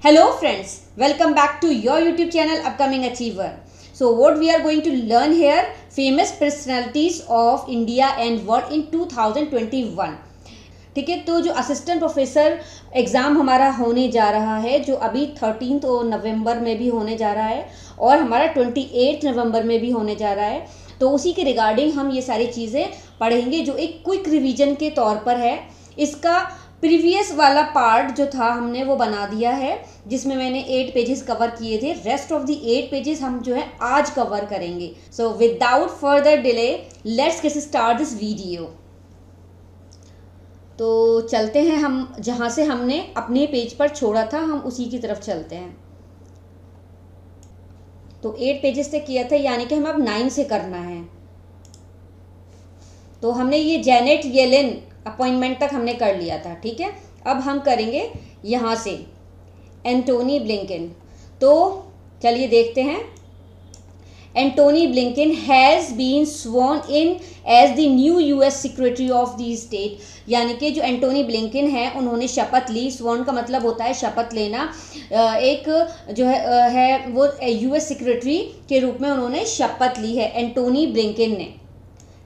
Hello friends, welcome back to your YouTube channel Upcoming Achiever. So what we are going to learn here, famous personalities of India and world in 2021. ठीक है, तो जो assistant professor exam हमारा होने जा रहा है, जो अभी 13 नवंबर में भी होने जा रहा है और हमारा 28 नवंबर में भी होने जा रहा है, तो उसी के रिगार्डिंग हम ये सारी चीज़ें पढ़ेंगे जो एक क्विक रिवीजन के तौर पर है। इसका प्रीवियस वाला पार्ट जो था हमने वो बना दिया है, जिसमें मैंने 8 पेजेस कवर किए थे। रेस्ट ऑफ द 8 पेजेस हम जो है आज कवर करेंगे। So without further delay let's get start this video. तो चलते हैं, हम जहाँ से हमने अपने पेज पर छोड़ा था हम उसी की तरफ चलते हैं। तो 8 पेजेस से किया था, यानी कि हमें अब 9 से करना है। तो हमने ये जेनेट येलेन अपॉइंटमेंट तक हमने कर लिया था, ठीक है। अब हम करेंगे यहाँ से एंटोनी ब्लिंकन। तो चलिए देखते हैं। Antony Blinken has been sworn in as the new US secretary of the state, यानी कि जो एंटोनी ब्लिंकन है उन्होंने शपथ ली। स्वॉर्न का मतलब होता है शपथ लेना। एक जो है वो यूएस सेक्रेटरी के रूप में उन्होंने शपथ ली है एंटोनी ब्लिंकन ने।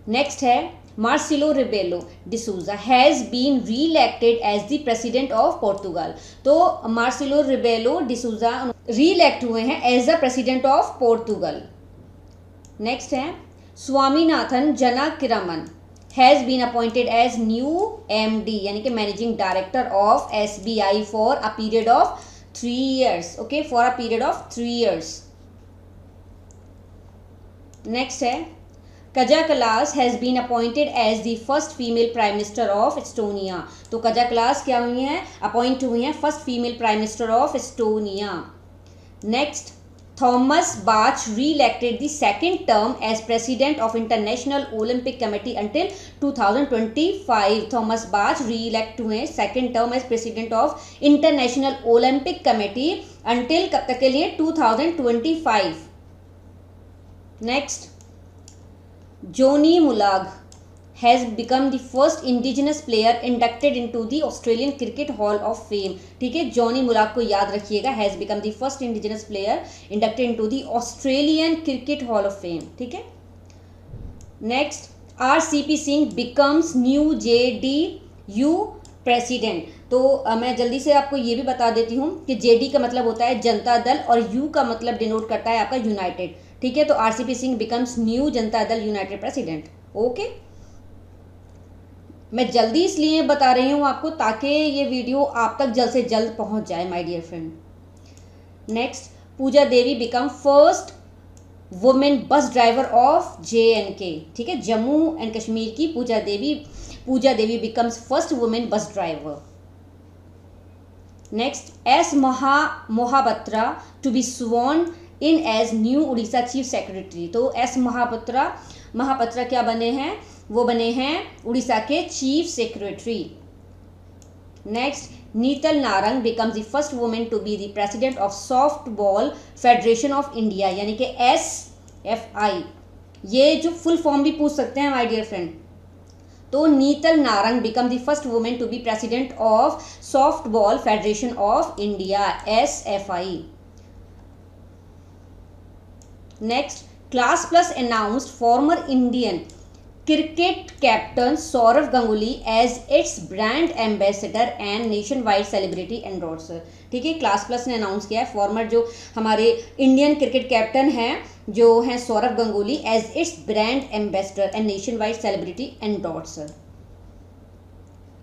नेक्स्ट है Marcelo Rebelo de Sousa has been re-elected as the president of Portugal. तो मार्सिलो रिबेलो डिसूजा री-इलेक्ट हुए हैं as the president of Portugal. Next है Swaminathan Janakiraman has been appointed as new MD, यानी कि managing director of SBI for a period of 3 years। Okay, for a period of 3 years। Next है Kaja Kallas has been appointed as the first female prime minister of Estonia. तो Kaja Kallas क्या हुई हैं, appoint हुई हैं first female prime minister of Estonia. Next Thomas Bach re-elected the second term as president of International Olympic Committee until 2025। Thomas Bach re-elect हुए second term as president of International Olympic Committee until कब तक के लिए 2025। Next Johnny Mulag has become the first indigenous player inducted into the Australian Cricket Hall of Fame। ठीक है, Johnny मुलाग को याद रखिएगा, has become the first indigenous player inducted into the Australian Cricket Hall of Fame। ठीक है। Next RCP Singh becomes new JDU president। तो मैं जल्दी से आपको ये भी बता देती हूँ कि JD का मतलब होता है जनता दल और U का मतलब डिनोट करता है आपका यूनाइटेड। ठीक है, तो RCP Singh becomes new Janata Dal United president. Okay, मैं जल्दी इसलिए बता रही हूँ आपको ताकि ये वीडियो आप तक जल्द से जल्द पहुँच जाए my dear friend. Next Puja Devi become first women bus driver of JNK। ठीक है, जम्मू एंड कश्मीर की Puja Devi becomes first women bus driver. Next S Mohapatra to be sworn in as new Orissa chief secretary. तो एस महापात्रा क्या बने हैं, वो बने हैं उड़ीसा के chief secretary. Next Nital Narang becomes the first women to be the president of softball federation of India, यानी कि SFI। ये जो फुल फॉर्म भी पूछ सकते हैं माय डियर फ्रेंड। तो Nital Narang become the first women to be president of softball federation of India SFI। Next Classplus announced former Indian cricket captain Sourav Ganguly as its brand ambassador and nationwide celebrity endorser. ठीक है, class plus ने announce किया है farmer जो हमारे Indian cricket captain हैं जो हैं Sourav Ganguly as its brand ambassador and nationwide celebrity endorser.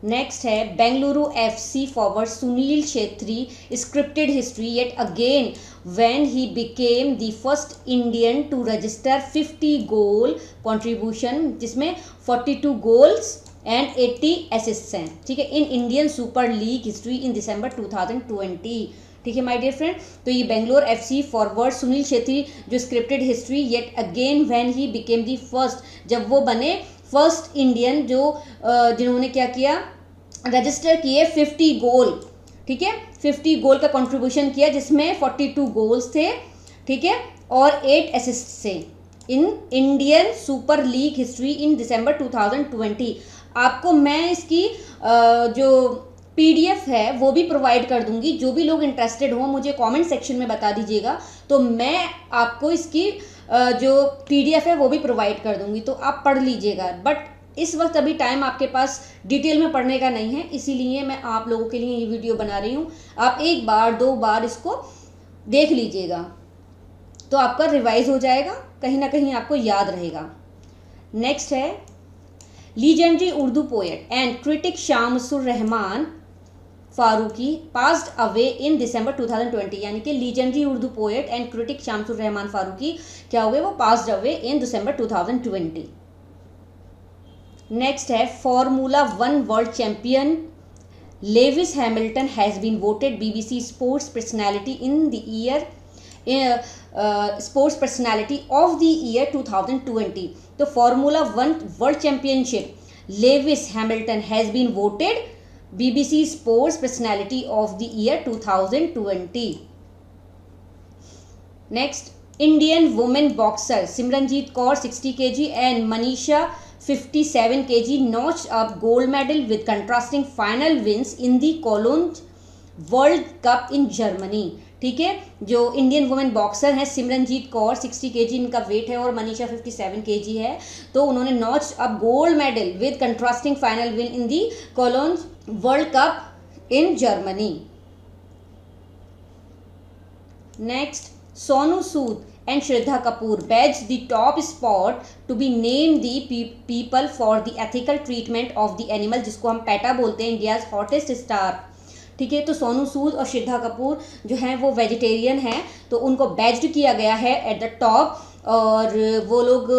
Next है Bengaluru FC forward Sunil Chhetri scripted history yet again when he became the first Indian to register 50 goal contribution, जिसमें 42 goals and 80 assists हैं। ठीक है, in Indian Super League history in December 2020। ठीक है my dear friend, तो ये Bangalore FC forward Sunil Chhetri जो scripted history yet again when he became the first, जब वो बने फर्स्ट इंडियन जो जिन्होंने क्या किया, रजिस्टर किए 50 गोल। ठीक है, 50 गोल का कंट्रीब्यूशन किया जिसमें 42 गोल्स थे। ठीक है, और 8 असिस्ट से in Indian Super League history in December 2020। आपको मैं इसकी जो PDF है वो भी प्रोवाइड कर दूंगी। जो भी लोग इंटरेस्टेड हो मुझे कमेंट सेक्शन में बता दीजिएगा, तो मैं आपको इसकी जो PDF है वो भी प्रोवाइड कर दूंगी, तो आप पढ़ लीजिएगा। बट इस वक्त अभी टाइम आपके पास डिटेल में पढ़ने का नहीं है, इसीलिए मैं आप लोगों के लिए ये वीडियो बना रही हूँ। आप एक बार 2 बार इसको देख लीजिएगा तो आपका रिवाइज हो जाएगा, कहीं ना कहीं आपको याद रहेगा। नेक्स्ट है legendary Urdu poet and critic Shamsur Rahman Faruqi passed away in December 2020, यानी कि legendary Urdu poet and critic Shamsur Rahman Faruqi क्या हुए, वो passed away in December 2020। Next है formula 1 world champion Lewis Hamilton has been voted BBC sports personality in the year sports personality of the year 2020। तो formula 1 world championship Lewis Hamilton has been voted BBC Sports Personality of the Year 2020. Next, Indian women boxer Simranjeet Kaur 60 kg and Manisha 57 kg notched up gold medal with contrasting final wins in the Cologne World Cup in Germany. ठीक है, जो Indian women boxer हैं Simranjit Kaur 60 kg इनका weight है और Manisha 57 kg है, तो उन्होंने notch up gold medal with contrasting final win in the Cologne World Cup in Germany. Next, Sonu Sood and Shraddha Kapoor bag the top spot to be name the people for the ethical treatment of the animal, जिसको हम PETA बोलते हैं, India's hottest star. ठीक है, तो सोनू सूद और श्रद्धा कपूर जो हैं वो वेजिटेरियन हैं, तो उनको बैज्ड किया गया है एट द टॉप, और वो लोग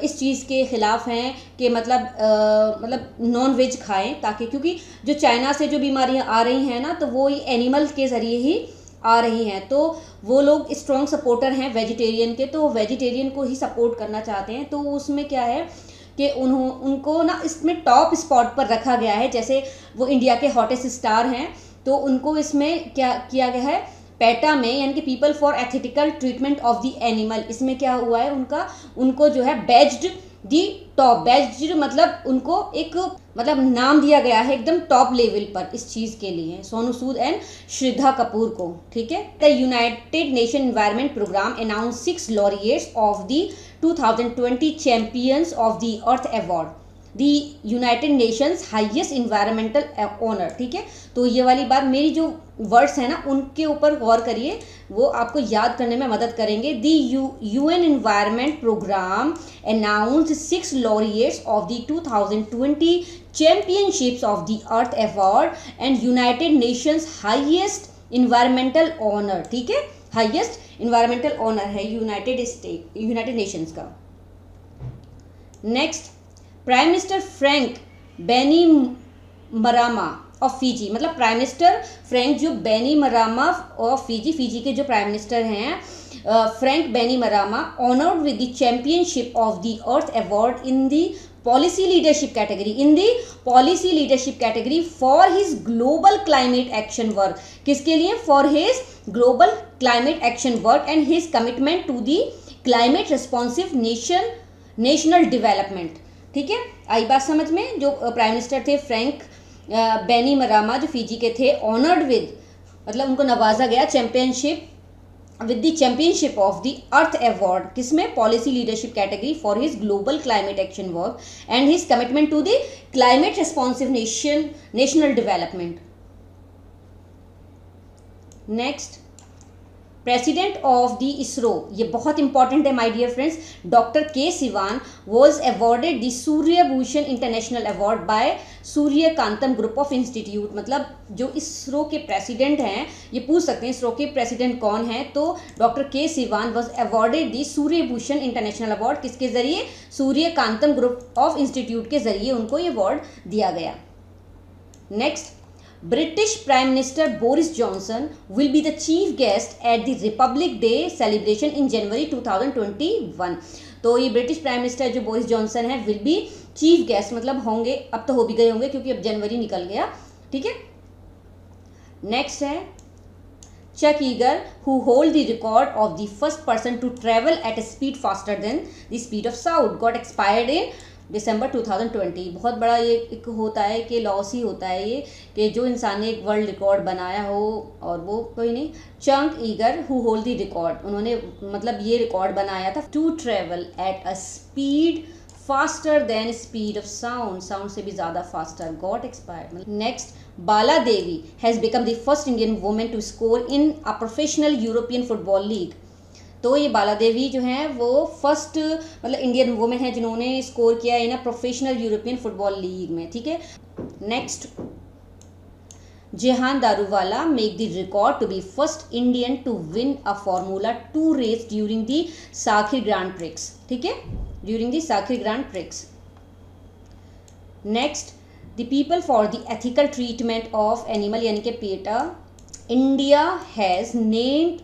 इस चीज़ के ख़िलाफ़ हैं कि मतलब नॉन वेज खाएं, ताकि क्योंकि जो चाइना से जो बीमारियां आ रही हैं ना, तो वो ये एनिमल के ज़रिए ही आ रही हैं, तो वो लोग स्ट्रॉन्ग सपोर्टर हैं वेजिटेरियन के, तो वेजिटेरियन को ही सपोर्ट करना चाहते हैं। तो उसमें क्या है कि उनको ना इसमें टॉप स्पॉट पर रखा गया है, जैसे वो इंडिया के हॉटेस्ट स्टार हैं, तो उनको इसमें क्या किया गया है, पैटा में, यानी कि people for ethical treatment of the animal, इसमें क्या हुआ है, उनको जो है बैज्ड दी टॉप, बैज्ड मतलब उनको एक नाम दिया गया है एकदम टॉप लेवल पर इस चीज़ के लिए, सोनू सूद एंड श्रद्धा कपूर को। ठीक है, the United Nation Environment Programme announce 6 laureates of the 2020 champions of the earth award, the United Nations highest environmental honour. ठीक है, तो ये वाली बात, मेरी जो वर्ड्स हैं ना उनके ऊपर गौर करिए, वो आपको याद करने में मदद करेंगे। The UN environment programme announced 6 laureates of the 2020 championships of the earth award and United Nations highest environmental honour. ठीक है, हाईएस्ट इन्वायरमेंटल ऑनर है यूनाइटेड नेशंस का। Next, prime minister Frank Bainimarama of Fiji, मतलब prime minister Frank जो Bainimarama of Fiji के जो prime minister हैं Frank Bainimarama honoured with the championship of the earth award in the policy leadership category for his global climate action work. किसके लिए? For his global climate action work and his commitment to the climate responsive national development. ठीक है, आई बात समझ में। जो prime minister थे फ्रैंक बैनिमरामा जो फिजी के थे, ऑनर्ड विद मतलब उनको नवाजा गया with the championship of the earth award, किसमें? Policy leadership category for his global climate action work and his commitment to the climate responsive national development. Next, president of the ISRO, ये बहुत important है my dear friends, doctor K Sivan was awarded the Surya Bhushan international award by Suryakantham group of institute. मतलब जो इसरो के president हैं, ये पूछ सकते हैं इसरो के प्रेसिडेंट कौन है, तो doctor K Sivan was awarded the Surya Bhushan international award, किसके जरिए? सूर्यकांतम ग्रुप ऑफ इंस्टीट्यूट के जरिए उनको ये अवार्ड दिया गया। Next, British Prime Minister Boris Johnson will be the chief guest at the Republic Day celebration in January 2021। तो ये ब्रिटिश प्राइम मिनिस्टर जो बोरिस जॉनसन है विल बी चीफ गेस्ट, मतलब होंगे, अब तो हो भी गए होंगे क्योंकि अब जनवरी निकल गया। ठीक है, नेक्स्ट है Chuck Yeager, who hold the record of the first person to travel at a speed faster than the speed of sound, got expired in दिसंबर 2020। बहुत बड़ा ये एक होता है कि लॉस ही होता है ये, कि जो इंसान ने एक वर्ल्ड रिकॉर्ड बनाया हो, और वो कोई नहीं, Chuck Yeager who hold the record, उन्होंने मतलब ये रिकॉर्ड बनाया था to travel at a speed faster than speed of sound, sound से भी ज़्यादा faster, got expired. Next, Bala Devi has become the first Indian women to score in a professional European football league. तो ये बाला देवी जो हैं वो फर्स्ट मतलब इंडियन वुमेन है जिन्होंने स्कोर किया है ना प्रोफेशनल यूरोपियन फुटबॉल लीग में, ठीक है। Next, Jehan Daruvala make the record to be first Indian to win a Formula 2 race during the Sakhir Grand Prix, ठीक है, during the Sakhir Grand Prix. Next, the people for the ethical treatment of animal यानी कि PETA, India has named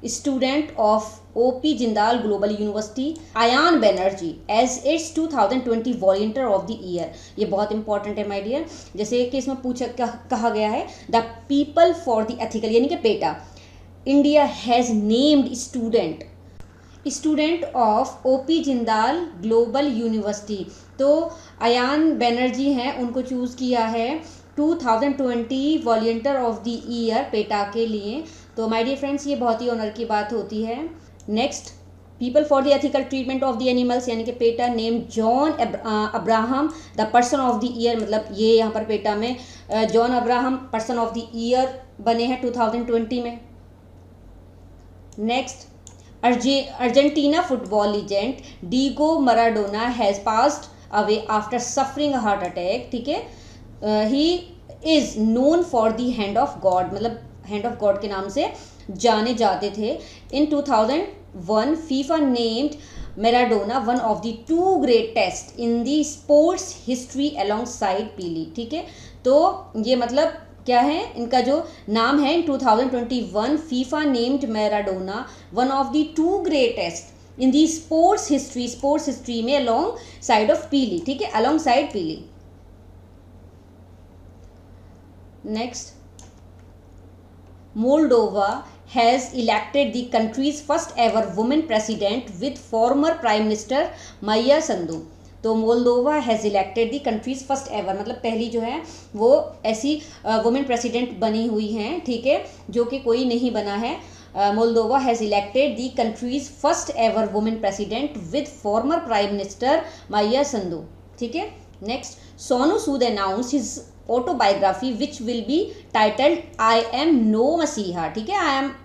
student of OP Jindal global university Ayan Banerjee as its 2020 volunteer of the year. ये बहुत important है my dear, जैसे कि इसमें कहा गया है the people for the ethical यानी कि PETA, India has named student of OP Jindal global university. तो अयान बनर्जी हैं, उनको चूज़ किया है 2020 volunteer of the year PETA के लिए। तो माय डियर फ्रेंड्स, ये बहुत ही ऑनर की बात होती है। Next, people for the ethical treatment of the animals यानी कि PETA name John Abraham the person of the year, मतलब ये यहाँ पर पेटा में John Abraham person of the year बने हैं 2020 में। Next, Argentina football legend Diego Maradona has passed away after suffering a heart attack, ठीक है। He is known for the hand of God, मतलब हैंड ऑफ गॉड के नाम से जाने जाते थे। इन 2001 FIFA named Maradona one of the 2 greatest in the sports history alongside पीली, ठीक है। तो ये मतलब क्या है, इनका जो नाम है इन 2021 FIFA named Maradona one of the 2 greatest in the sports history में अलोंग साइड ऑफ पीली, ठीक है, अलोंग साइड पीली। Next, Moldova has elected the country's first ever woman president with former Prime Minister Maya Sandu। तो Moldova has elected the country's first ever, मतलब पहली जो है वो ऐसी वुमेन प्रेसिडेंट बनी हुई हैं, ठीक है, जो कि कोई नहीं बना है। Moldova has elected the country's first ever women president with former prime minister Maia Sandu, ठीक है। Next, Sonu Sood announce his autobiography which will be titled I am no messiah, ठीक है,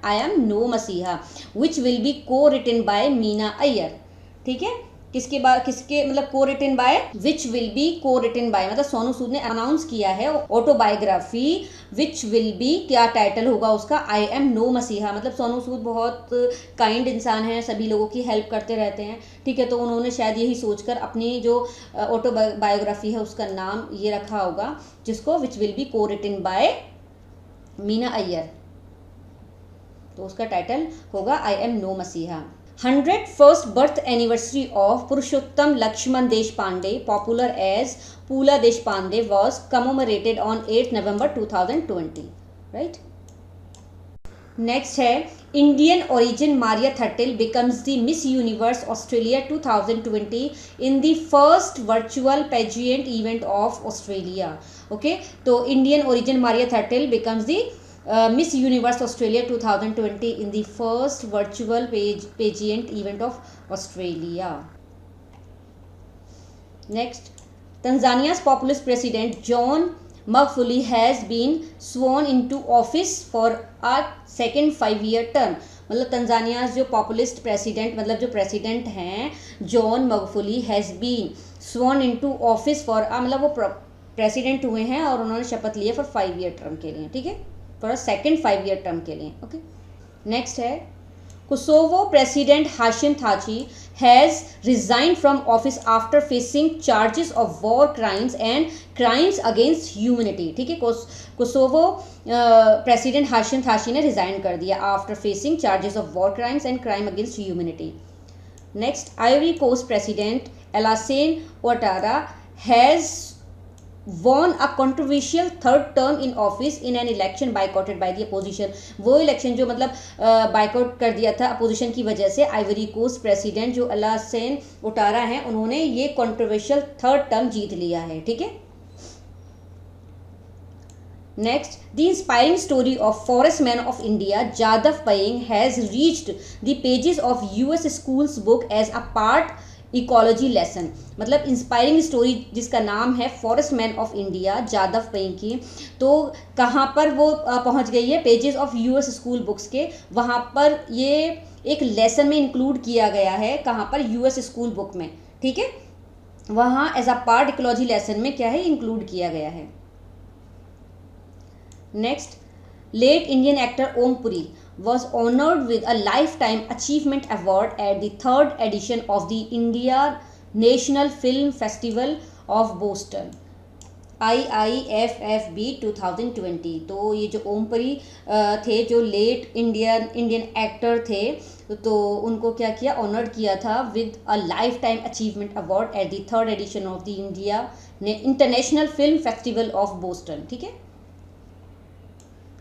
I am no messiah which will be co-written by Meena Iyer, ठीक है। किसके मतलब co-written by, which will be co-written by, मतलब सोनू सूद ने announce किया है ऑटोबायोग्राफी विच विल बी, क्या टाइटल होगा उसका, आई एम नो मसीहा। मतलब सोनू सूद बहुत काइंड इंसान है, सभी लोगों की हेल्प करते रहते हैं, ठीक है। तो उन्होंने शायद यही सोचकर अपनी जो ऑटोबायोग्राफी है उसका नाम ये रखा होगा, जिसको विच will be co-written by Meena Iyer, तो उसका टाइटल होगा आई एम नो मसीहा। 101st birth anniversary of Purushottam Lakshman Deshpande, popular as Pula Deshpande, was commemorated on 8th November 2020, right? Next है Indian origin Maria Thattil becomes the Miss Universe Australia 2020 in the first virtual pageant event of Australia. Okay, तो Indian origin Maria Thattil becomes the Miss Universe Australia 2020 in the first virtual pageant event of Australia. Next, Tanzania's populist president John Magufuli has been sworn into office for a second 5-year term. मतलब Tanzania जो populist president, मतलब जो president हैं John Magufuli has been sworn into office for, मतलब वो president हुए हैं और उन्होंने शपथ ली है फॉर 5 ईयर टर्म के लिए, ठीक है, for a second 5 year term के लिए। ओके, नेक्स्ट है Kosovo president Hashim Thachi has resign from office after facing charges of war crimes and crimes against humanity, ठीक है। कोसोवो प्रेसिडेंट हाशिम थाची ने रिजाइन कर दिया after facing charges of war crimes and crime against humanity. Next, Ivory Coast president Alassane Ouattara has won a controversial third term in office in an election boycotted by the opposition. वो election जो मतलब boycott कर दिया था opposition की वजह से, Ivory Coast president जो अलासेन उटारा हैं उन्होंने ये कंट्रोवर्शियल थर्ड टर्म जीत लिया है, ठीक है। Next, the inspiring story of Forest Man of India, Jadav Payeng, has reached the pages of US schools book as a part ecology lesson. मतलब इंस्पायरिंग स्टोरी जिसका नाम है forest man of India, Jadav Payeng की, तो कहाँ पर वो पहुँच गई है, pages of US school books के, वहाँ पर ये एक लेसन में इंक्लूड किया गया है, कहाँ पर यूएस स्कूल बुक में, ठीक है, वहाँ as a part ecology lesson में क्या है इंक्लूड किया गया है। Next, late Indian actor Om Puri was honored with a lifetime achievement award at the 3rd edition of the India National Film Festival of Boston, IIFFB 2020। तो ये जो ओम पुरी थे, जो लेट इंडियन एक्टर थे, तो उनको क्या किया, ऑनर्ड किया था with a lifetime achievement award at the 3rd edition of the India International Film Festival of Boston, ठीक है।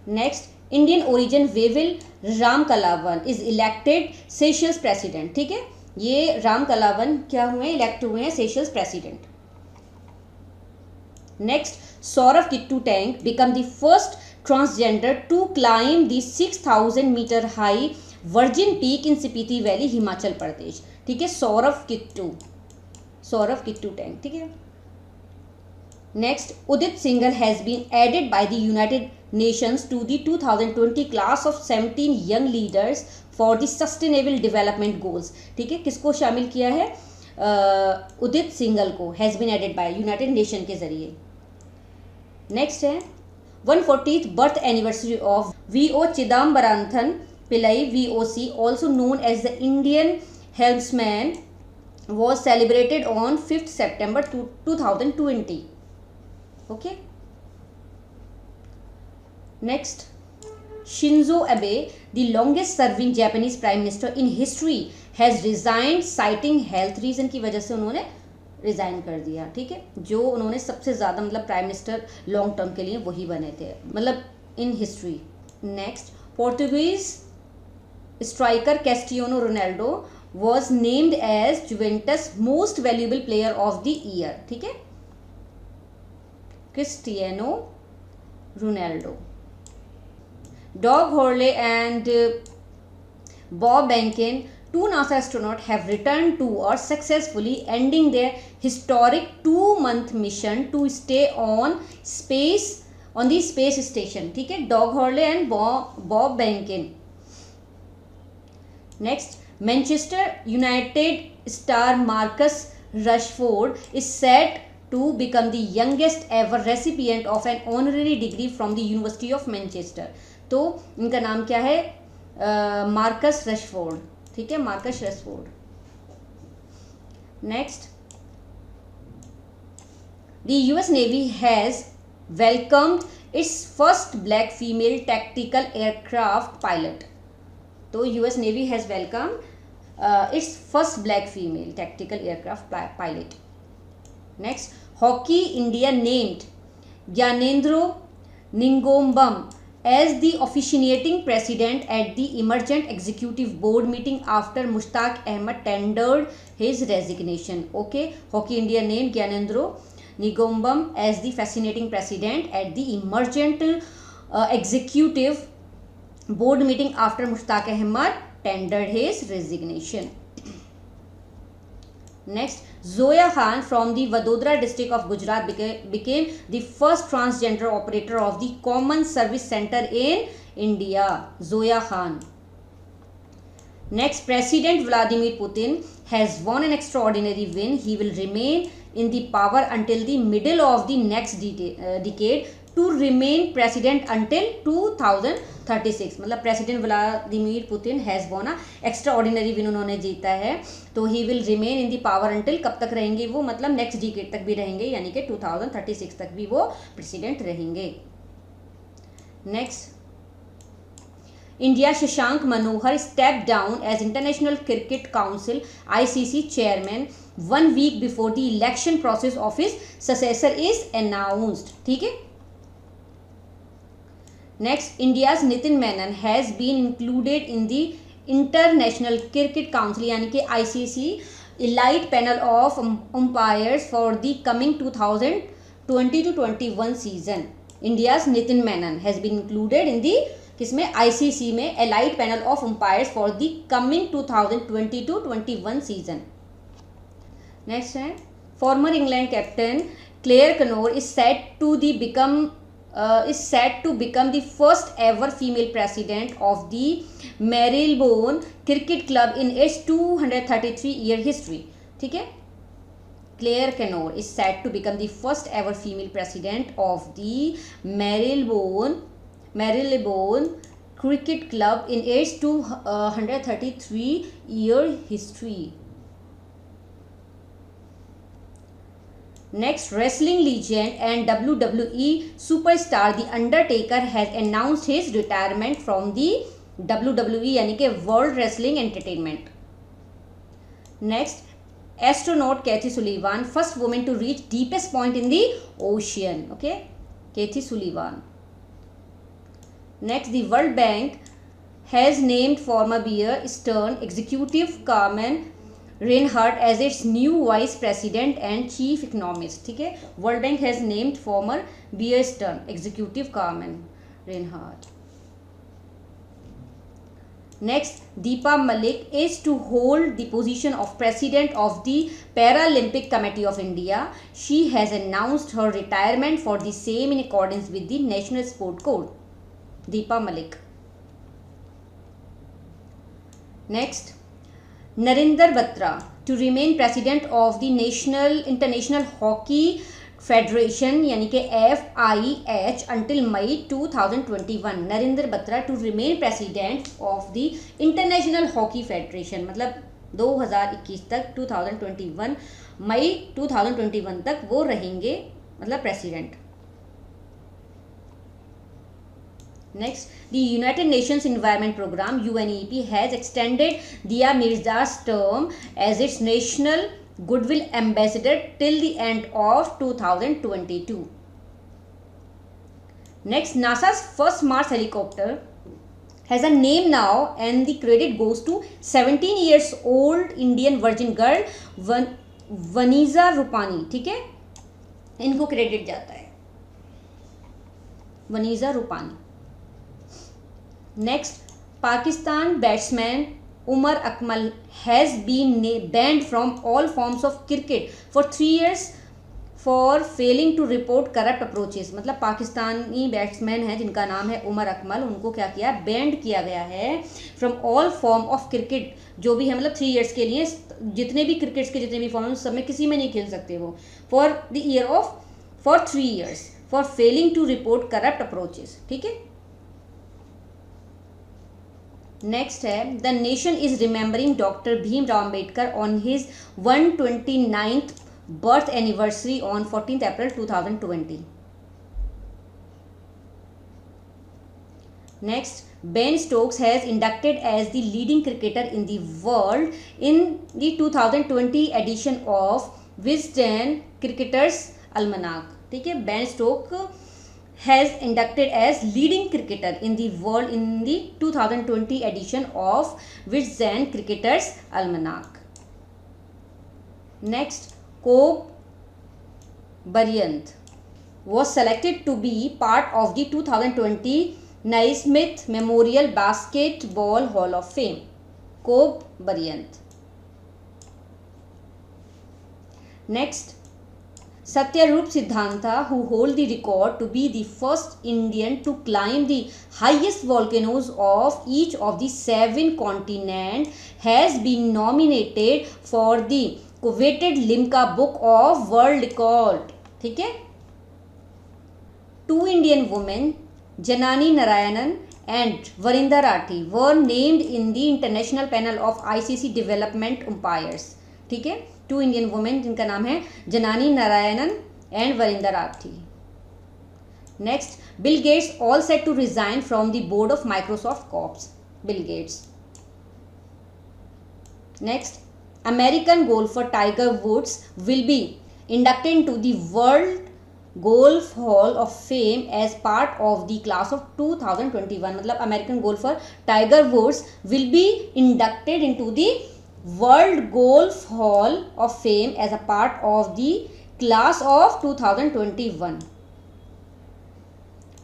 Next, Indian origin Wavel Ramkalawan is elected Seychelles president, ठीक है, ये राम कलावन क्या हुए, इलेक्ट हुए हैं Seychelles president. Next, Saurabh Kittu Tank become the first transgender to climb the 6000 metre high Virgin Peak in Spiti valley, Himachal Pradesh, ठीक है, सौरभ किट्टू टैंक, ठीक है। Next, Udit Singhal has been added by the United Nations to the 2020 class of 17 young leaders for the Sustainable Development Goals, ठीक है, किसको शामिल किया है, उदित सिंघल को, has been added by United Nation के जरिए। नेक्स्ट है 140th birth anniversary of V.O. Chidambaranathan Pillai VOC, also known as the Indian helmsman, was celebrated on 5th September 2020. Okay. Next, Shinzo Abe, the longest serving Japanese prime minister in history, has resigned citing health reason की वजह से उन्होंने resign कर दिया, ठीक है, जो उन्होंने सबसे ज़्यादा मतलब प्राइम मिनिस्टर लॉन्ग टर्म के लिए वही बने थे मतलब in history. Next, Portuguese striker Cristiano Ronaldo was named as Juventus most valuable player of the year, ठीक है, Cristiano Ronaldo. Doug Hurley and Bob Behnken, two NASA astronauts have returned to Earth successfully, ending their historic 2-month mission to stay on the space station, ठीक है, Doug Hurley and Bob Behnken. Next, Manchester United star Marcus Rashford is set to become the youngest ever recipient of an honorary degree from the University of Manchester। तो इनका नाम क्या है, Marcus Rashford, ठीक है, Marcus Rashford. Next, the US Navy has welcomed its first black female tactical aircraft pilot। तो US Navy has welcomed its first black female tactical aircraft pilot। Next, Hockey India named Gyanendra Ningombam as the officiating president at the emergent executive board meeting after Mushtaq Ahmed tendered his resignation। Okay, Hockey India named Gyanendra Ningombam as the fascinating president at the emergent executive board meeting after Mushtaq Ahmed tendered his resignation। Next, Zoya Khan from the Vadodara district of Gujarat became the first transgender operator of the Common Service Center in India, Zoya Khan। Next, President Vladimir Putin has won an extraordinary win. He will remain in the power until the middle of the next decade to remain president until 2036। मतलब president Vladimir Putin has won a extra ordinary win, उन्होंने जीता है, तो he will remain in the power until, कब तक रहेंगे वो, मतलब नेक्स्ट डिकेड तक भी रहेंगे, यानी कि 2036 तक भी वो प्रेसिडेंट रहेंगे। Next, India Shashank Manohar step down as International Cricket Council ICC chairman 1 week before the election process of his successor is announced. ठीक है. Next, India's Nitin Menon has been included in the International Cricket Council यानी कि ICC elite panel of umpires for the coming 2020 to 21 season. India's Nitin Menon has been included in the किसमें ICC में elite panel of umpires for the coming 2020 to 21 season. Next है former England captain Claire Connor is set to become the first ever female president of the Marylebone Cricket Club in its 233-year history. ठीक है. Claire Connor is set to become the first ever female president of the Marylebone Cricket Club in its 233-year history. Next, wrestling legend and WWE superstar The Undertaker has announced his retirement from the WWE यानी कि World Wrestling Entertainment. Next, astronaut Kathy Sullivan, first woman to reach deepest point in the ocean. Okay, Kathy Sullivan. Next, the World Bank has named former Bear Stearns executive Carmen Reinhart as its new vice president and chief economist. ठीक है. World Bank has named former Bear Stearns executive Carmen Reinhart. Next, Deepa Malik is to hold the position of president of the Paralympic Committee of India. She has announced her retirement for the same in accordance with the National Sport Code. Deepa Malik. Next, Narinder Batra to remain president of the International Hockey Federation यानी कि FIH until May 2021. Narinder Batra to remain president of the International Hockey Federation मतलब 2021 तक 2021 मई 2021 तक वो रहेंगे मतलब president. Next, the United Nations Environment Program UNEP has extended Dia Mirza's term as its national goodwill ambassador till the end of 2022. Next, NASA's first Mars helicopter has a name now and the credit goes to 17 years old Indian virgin girl Vaniza Rupani. ठीक है, इनको credit जाता है वनीजा Rupani. Next, Pakistan batsman Umar Akmal has been banned from all forms of cricket for 3 years for failing to report corrupt approaches. मतलब Pakistani batsman हैं जिनका नाम है उमर अकमल, उनको क्या किया, बैंड किया गया है from all form of cricket, जो भी है मतलब 3 years के लिए जितने भी क्रिकेट्स के जितने भी फॉर्म सब में किसी में नहीं खेल सकते वो for 3 years for failing to report corrupt approaches. ठीक है. नेक्स्ट है the nation is remembering doctor Bhimrao Ambedkar on his 129th birth anniversary on 14th April 2020. Next, Ben Stokes has inducted as the leading cricketer in the world in the 2020 edition of Wisden Cricketers Almanac. ठीक है, Ben Stokes has inducted as leading cricketer in the world in the 2020 edition of Wisden Cricketers Almanac. Next, Kobe Bryant was selected to be part of the 2020 Naismith Memorial Basketball Hall of Fame. Kobe Bryant. Next, Satyarup Siddhanta, who hold the record to be the first Indian to climb the highest volcanoes of each of the 7 continents, has been nominated for the coveted Limca Book of World Record. ठीक है. 2 Indian women, Janani Narayanan and Varinder Rathi, were named in the international panel of ICC development umpires. ठीक है, 2 Indian women जिनका नाम है Janani Narayanan and Varinder Rathi. Next, Bill Gates all set to resign from the board of Microsoft corps. Bill Gates. Next, American golfer Tiger Woods will be inducted into the World Golf Hall of Fame as part of the class of 2021. मतलब American golfer Tiger Woods will be inducted into the World Golf Hall of Fame as a part of the class of 2021.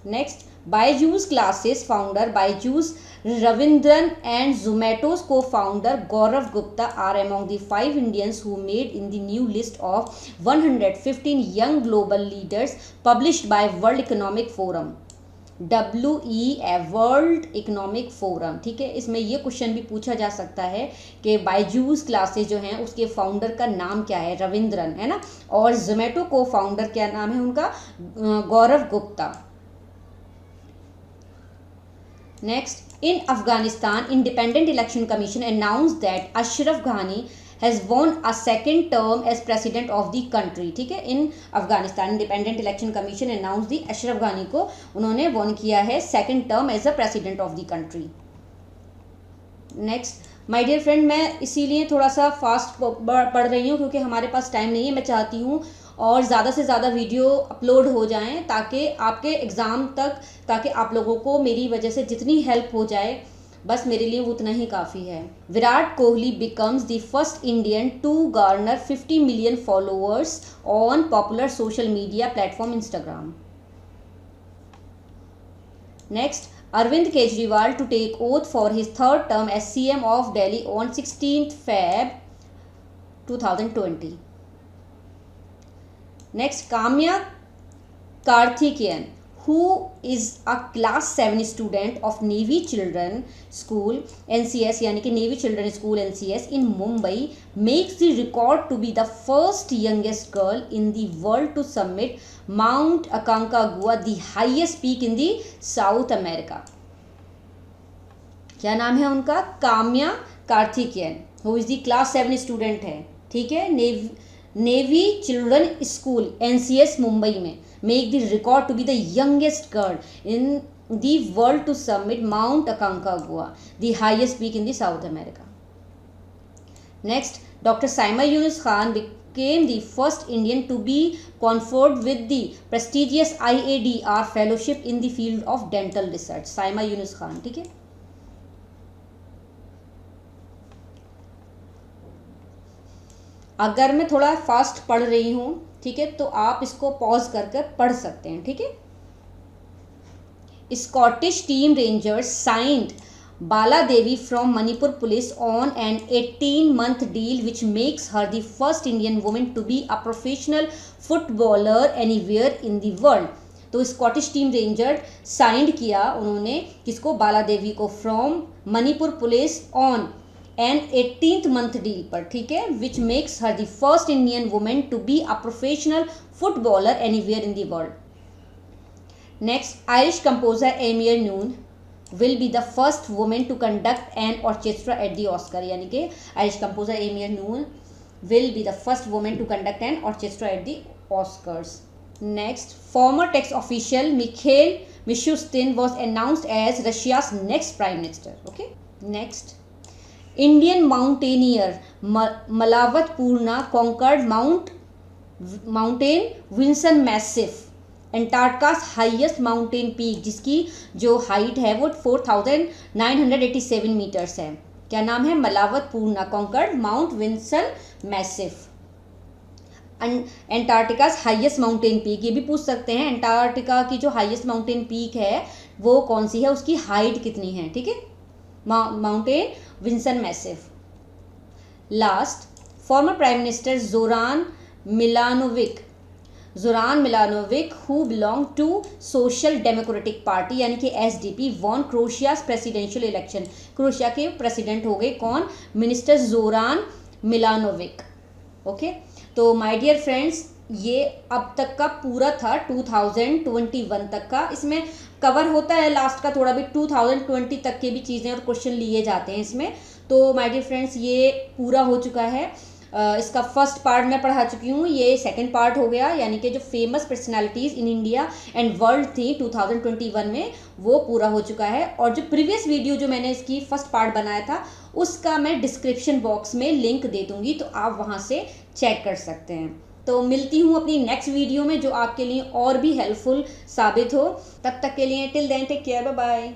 Next, Byju's classes founder Byju's Ravindran and Zomato's co-founder Gaurav Gupta are among the 5 Indians who made in the new list of 115 young global leaders published by World Economic Forum. WEF world economic forum, ठीक है। इसमें ये question भी पूछा जा सकता है कि बायजूस क्लासेस जो हैं उसके फाउंडर का नाम क्या है, रविंद्रन है ना, और जोमेटो को फाउंडर क्या नाम है उनका, गौरव Gupta. Next, in Afghanistan, Independent Election Commission announced that Ashraf Ghani has won a second term as president of the country, ठीक है। In Afghanistan independent election commission announce the Ashraf Ghani को उन्होंने वॉन किया है second term as a president of the country. Next my dear friend, मैं इसीलिए थोड़ा सा फास्ट पढ़ रही हूँ क्योंकि हमारे पास टाइम नहीं है। मैं चाहती हूँ और ज़्यादा से ज़्यादा वीडियो अपलोड हो जाएं ताकि आपके एग्ज़ाम तक, ताकि आप लोगों को मेरी वजह से जितनी हेल्प हो जाए बस मेरे लिए वो उतना ही काफ़ी है। Virat Kohli becomes the first Indian to garner 50 million followers on popular social media platform Instagram. Next, Arvind Kejriwal to take oath for his third term as CM of Delhi on 16 Feb 2020। Next, Kamya Karthikeyan, who is a class 7 student of Navy Children School NCS यानी कि Navy Children School NCS in Mumbai, makes the record to be the first youngest girl in the world to summit Mount Aconcagua, the highest peak in the South America. क्या नाम है उनका? Kamya Karthikeyan, who is the class 7 student है, ठीक है, navy children school NCS Mumbai में, make the record to be the youngest girl in the world to submit Mount Aconcagua, the highest peak in the South America. Next, doctor Saima Yunus Khan became the first Indian to be conferred with the prestigious IADR fellowship in the field of dental research. Saima Yunus Khan, ठीक है। अगर मैं थोड़ा fast पढ़ रही हूँ, ठीक है, तो आप इसको पॉज करके पढ़ सकते हैं, ठीक है। Scottish team Rangers signed Bala Devi from Manipur police on an 18-month deal which makes her the first Indian women to be a professional footballer anywhere in the world. तो स्कॉटिश टीम रेंजर साइंड किया उन्होंने किसको, बाला देवी को, from Manipur police on an 18th-month deal पर, ठीक है, which makes her the first Indian women to be a professional footballer anywhere in the world. Next, Irish composer Eimear Noone will be the first women to conduct an orchestra at the Oscar, यानी कि Irish composer Eimear Noone will be the first women to conduct an orchestra at the Oscars. Next, former tax official Mikhail Mishustin was announced as Russia's next prime minister. Okay, next, Indian mountaineer Malawat Purna conquered mountain Vinson Massif, Antarctica's highest mountain peak, जिसकी जो height है वो 4,987 metres है। क्या नाम है? Malavath Poorna conquered Mount Vinson Massif. Antarctica's highest mountain peak, ये भी पूछ सकते हैं एंटार्क्टिका की जो हाईएस्ट माउंटेन पीक है वो कौन सी है, उसकी हाइट कितनी है, ठीक है, mountain Vinson Massif. Last, former prime minister Zoran Milanovic who belong to Social Democratic Party यानी कि SDP won Croatia's presidential election. Croatia के प्रेसिडेंट हो गए कौन? Minister Zoran Milanovic. ओके, तो माय डियर फ्रेंड्स, ये अब तक का पूरा था 2021 तक का। इसमें कवर होता है लास्ट का थोड़ा भी 2020 तक के भी चीज़ें और क्वेश्चन लिए जाते हैं इसमें। तो माय डियर फ्रेंड्स, ये पूरा हो चुका है इसका फर्स्ट पार्ट मैं पढ़ा चुकी हूँ, ये सेकंड पार्ट हो गया, यानी कि जो famous personalities in India and world थी 2021 में, वो पूरा हो चुका है। और जो प्रीवियस वीडियो जो मैंने इसकी फर्स्ट पार्ट बनाया था उसका मैं डिस्क्रिप्शन बॉक्स में लिंक दे दूँगी, तो आप वहाँ से चेक कर सकते हैं। तो मिलती हूँ अपनी नेक्स्ट वीडियो में जो आपके लिए और भी हेल्पफुल साबित हो। तब तक के लिए till then take care, bye bye.